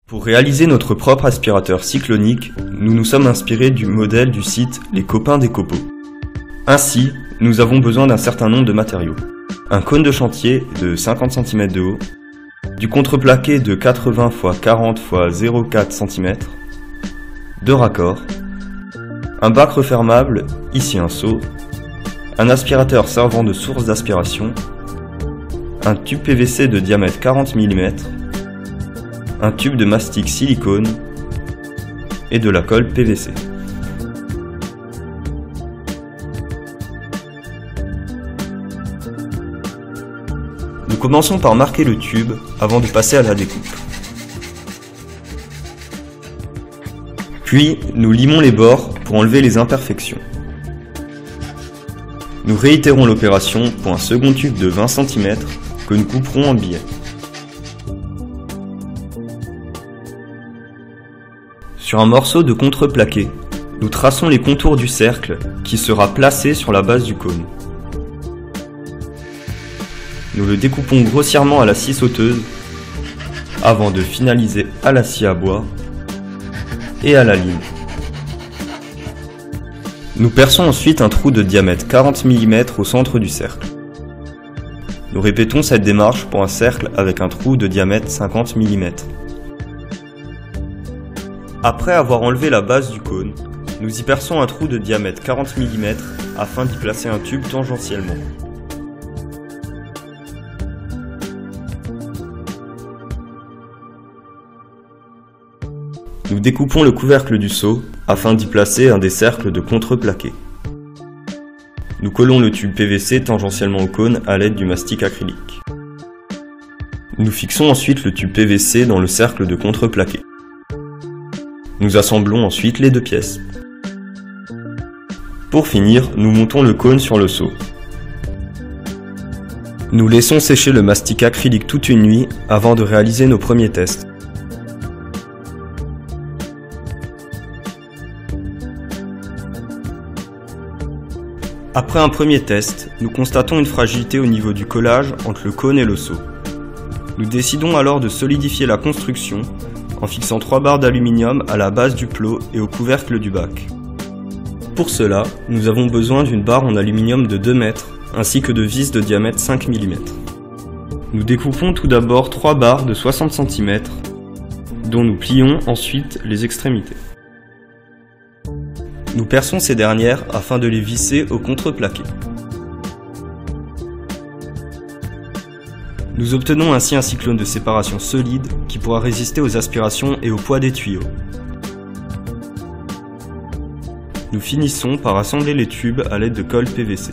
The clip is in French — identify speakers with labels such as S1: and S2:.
S1: Pour réaliser notre propre aspirateur cyclonique, nous nous sommes inspirés du modèle du site Les Copains des Copeaux. Ainsi, nous avons besoin d'un certain nombre de matériaux. Un cône de chantier de 50 cm de haut, du contreplaqué de 80 x 40 x 0,4 cm, deux raccords, un bac refermable, ici un seau, un aspirateur servant de source d'aspiration, un tube PVC de diamètre 40 mm, un tube de mastic silicone et de la colle PVC. Nous commençons par marquer le tube avant de passer à la découpe. Puis, nous limons les bords pour enlever les imperfections. Nous réitérons l'opération pour un second tube de 20 cm que nous couperons en billets. Sur un morceau de contreplaqué, nous traçons les contours du cercle qui sera placé sur la base du cône. Nous le découpons grossièrement à la scie sauteuse avant de finaliser à la scie à bois et à la lime. Nous perçons ensuite un trou de diamètre 40 mm au centre du cercle. Nous répétons cette démarche pour un cercle avec un trou de diamètre 50 mm. Après avoir enlevé la base du cône, nous y perçons un trou de diamètre 40 mm afin d'y placer un tube tangentiellement. Nous découpons le couvercle du seau afin d'y placer un des cercles de contreplaqué. Nous collons le tube PVC tangentiellement au cône à l'aide du mastic acrylique. Nous fixons ensuite le tube PVC dans le cercle de contreplaqué. Nous assemblons ensuite les deux pièces. Pour finir, nous montons le cône sur le seau. Nous laissons sécher le mastic acrylique toute une nuit avant de réaliser nos premiers tests. Après un premier test, nous constatons une fragilité au niveau du collage entre le cône et le seau. Nous décidons alors de solidifier la construction en fixant 3 barres d'aluminium à la base du plot et au couvercle du bac. Pour cela, nous avons besoin d'une barre en aluminium de 2 mètres ainsi que de vis de diamètre 5 mm. Nous découpons tout d'abord 3 barres de 60 cm dont nous plions ensuite les extrémités. Nous perçons ces dernières afin de les visser au contreplaqué. Nous obtenons ainsi un cyclone de séparation solide qui pourra résister aux aspirations et au poids des tuyaux. Nous finissons par assembler les tubes à l'aide de colle PVC.